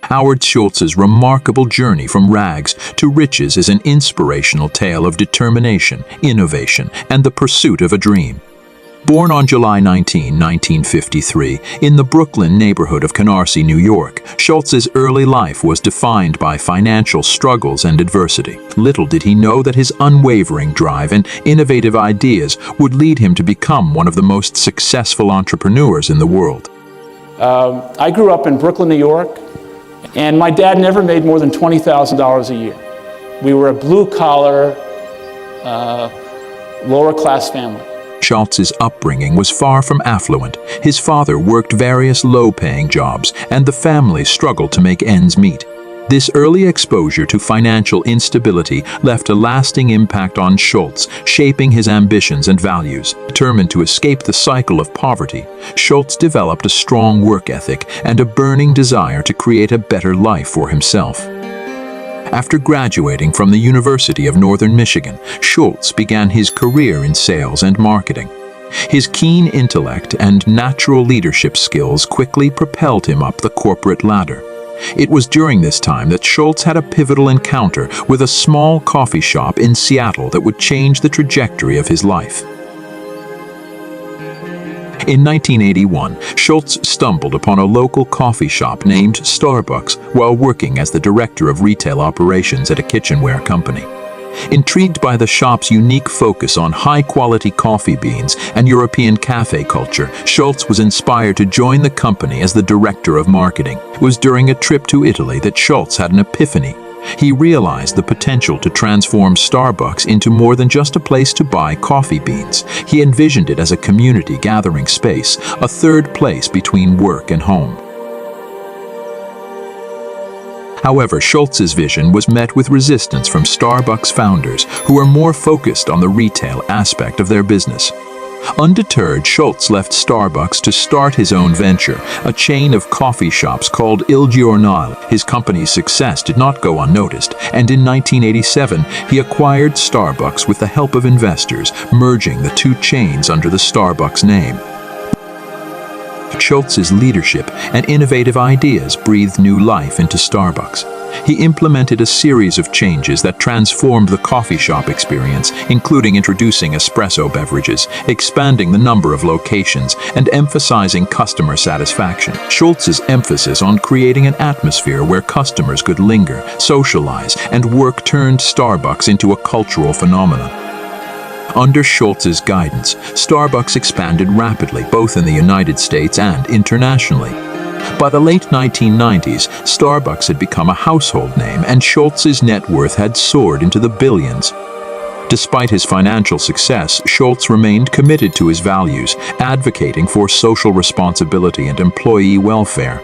Howard Schultz's remarkable journey from rags to riches is an inspirational tale of determination, innovation, and the pursuit of a dream. Born on July 19, 1953, in the Brooklyn neighborhood of Canarsie, New York, Schultz's early life was defined by financial struggles and adversity. Little did he know that his unwavering drive and innovative ideas would lead him to become one of the most successful entrepreneurs in the world. I grew up in Brooklyn, New York, and my dad never made more than $20,000 a year. We were a blue-collar, lower-class family. Schultz's upbringing was far from affluent. His father worked various low-paying jobs, and the family struggled to make ends meet. This early exposure to financial instability left a lasting impact on Schultz, shaping his ambitions and values. Determined to escape the cycle of poverty, Schultz developed a strong work ethic and a burning desire to create a better life for himself. After graduating from the University of Northern Michigan, Schultz began his career in sales and marketing. His keen intellect and natural leadership skills quickly propelled him up the corporate ladder. It was during this time that Schultz had a pivotal encounter with a small coffee shop in Seattle that would change the trajectory of his life. In 1981, Schultz stumbled upon a local coffee shop named Starbucks while working as the director of retail operations at a kitchenware company. Intrigued by the shop's unique focus on high-quality coffee beans and European cafe culture, Schultz was inspired to join the company as the director of marketing. It was during a trip to Italy that Schultz had an epiphany. He realized the potential to transform Starbucks into more than just a place to buy coffee beans. He envisioned it as a community gathering space, a third place between work and home. However, Schultz's vision was met with resistance from Starbucks founders who were more focused on the retail aspect of their business. Undeterred, Schultz left Starbucks to start his own venture, a chain of coffee shops called Il Giornale. His company's success did not go unnoticed, and in 1987, he acquired Starbucks with the help of investors, merging the two chains under the Starbucks name. Schultz's leadership and innovative ideas breathed new life into Starbucks. He implemented a series of changes that transformed the coffee shop experience, including introducing espresso beverages, expanding the number of locations, and emphasizing customer satisfaction. Schultz's emphasis on creating an atmosphere where customers could linger, socialize, and work turned Starbucks into a cultural phenomenon. Under Schultz's guidance, Starbucks expanded rapidly both in the United States and internationally. By the late 1990s, Starbucks had become a household name, and Schultz's net worth had soared into the billions. Despite his financial success, Schultz remained committed to his values, advocating for social responsibility and employee welfare.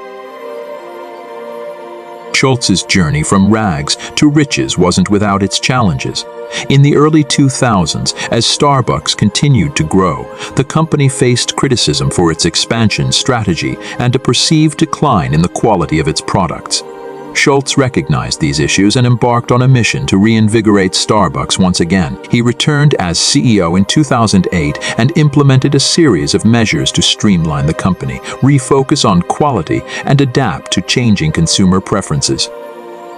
Schultz's journey from rags to riches wasn't without its challenges. In the early 2000s, as Starbucks continued to grow, the company faced criticism for its expansion strategy and a perceived decline in the quality of its products. Schultz recognized these issues and embarked on a mission to reinvigorate Starbucks once again. He returned as CEO in 2008 and implemented a series of measures to streamline the company, refocus on quality, and adapt to changing consumer preferences.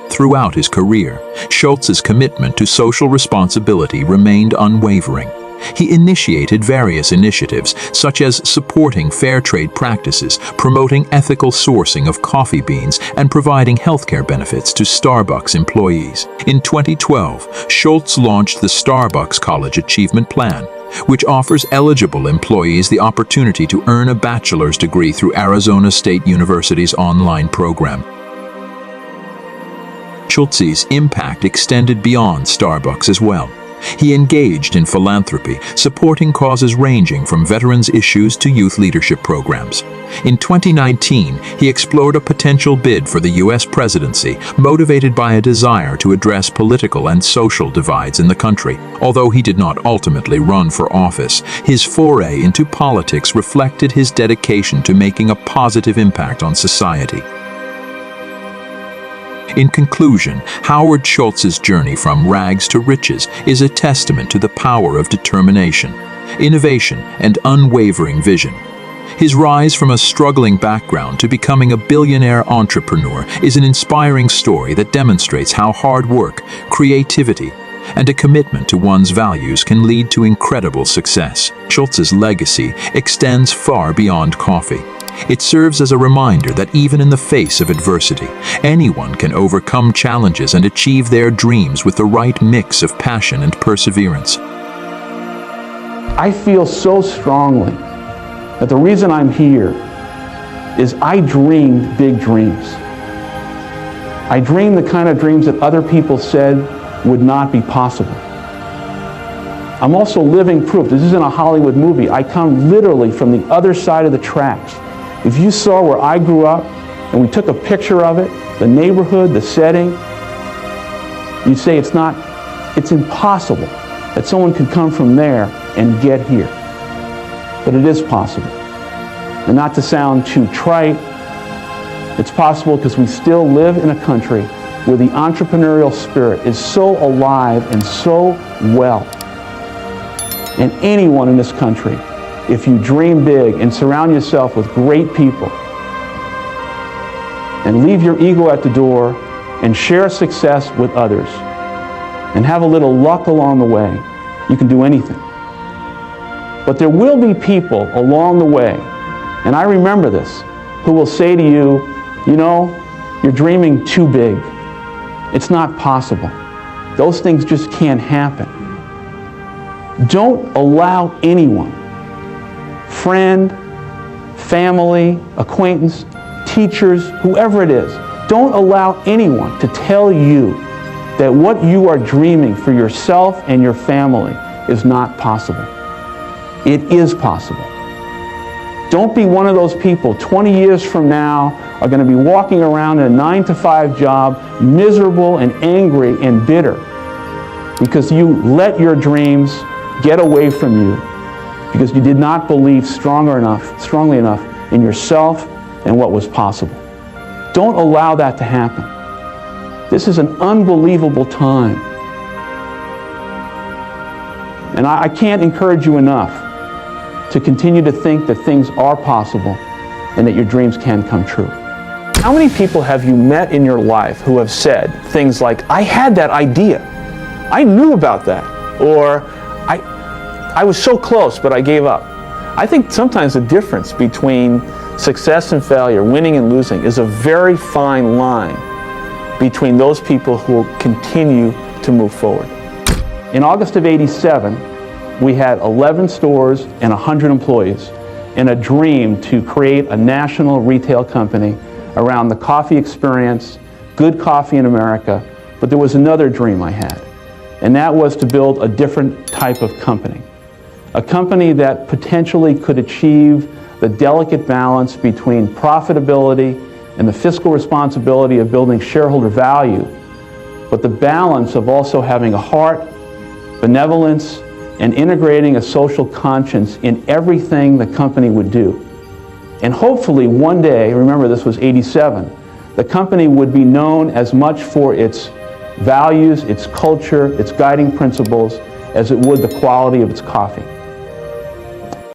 Throughout his career, Schultz's commitment to social responsibility remained unwavering. He initiated various initiatives, such as supporting fair trade practices, promoting ethical sourcing of coffee beans, and providing healthcare benefits to Starbucks employees. In 2012, Schultz launched the Starbucks College Achievement Plan, which offers eligible employees the opportunity to earn a bachelor's degree through Arizona State University's online program. Schultz's impact extended beyond Starbucks as well. He engaged in philanthropy, supporting causes ranging from veterans' issues to youth leadership programs. In 2019, he explored a potential bid for the U.S. presidency, motivated by a desire to address political and social divides in the country. Although he did not ultimately run for office, his foray into politics reflected his dedication to making a positive impact on society. In conclusion, Howard Schultz's journey from rags to riches is a testament to the power of determination, innovation, and unwavering vision. His rise from a struggling background to becoming a billionaire entrepreneur is an inspiring story that demonstrates how hard work, creativity, and a commitment to one's values can lead to incredible success. Schultz's legacy extends far beyond coffee. It serves as a reminder that even in the face of adversity, anyone can overcome challenges and achieve their dreams with the right mix of passion and perseverance. I feel so strongly that the reason I'm here is I dreamed big dreams. I dreamed the kind of dreams that other people said would not be possible. I'm also living proof. This isn't a Hollywood movie. I come literally from the other side of the tracks. If you saw where I grew up and we took a picture of it, the neighborhood, the setting, you'd say it's impossible that someone could come from there and get here. But it is possible. And not to sound too trite, it's possible because we still live in a country where the entrepreneurial spirit is so alive and so well. And anyone in this country, if you dream big and surround yourself with great people and leave your ego at the door and share success with others and have a little luck along the way, you can do anything. But there will be people along the way, and I remember this, who will say to you, you know, you're dreaming too big. It's not possible. Those things just can't happen. Don't allow anyone, friend, family, acquaintance, teachers, whoever it is, don't allow anyone to tell you that what you are dreaming for yourself and your family is not possible. It is possible. Don't be one of those people 20 years from now are going to be walking around in a 9-to-5 job, miserable and angry and bitter because you let your dreams get away from you because you did not believe strongly enough in yourself and what was possible. Don't allow that to happen. This is an unbelievable time. And I can't encourage you enough to continue to think that things are possible and that your dreams can come true. How many people have you met in your life who have said things like, I had that idea, I knew about that, or I was so close but I gave up? I think sometimes the difference between success and failure, winning and losing, is a very fine line between those people who will continue to move forward. In August of '87, we had 11 stores and 100 employees and a dream to create a national retail company around the coffee experience, good coffee in America. But there was another dream I had, and that was to build a different type of company. A company that potentially could achieve the delicate balance between profitability and the fiscal responsibility of building shareholder value, but the balance of also having a heart, benevolence, and integrating a social conscience in everything the company would do. And hopefully one day, remember this was '87, the company would be known as much for its values, its culture, its guiding principles, as it would the quality of its coffee.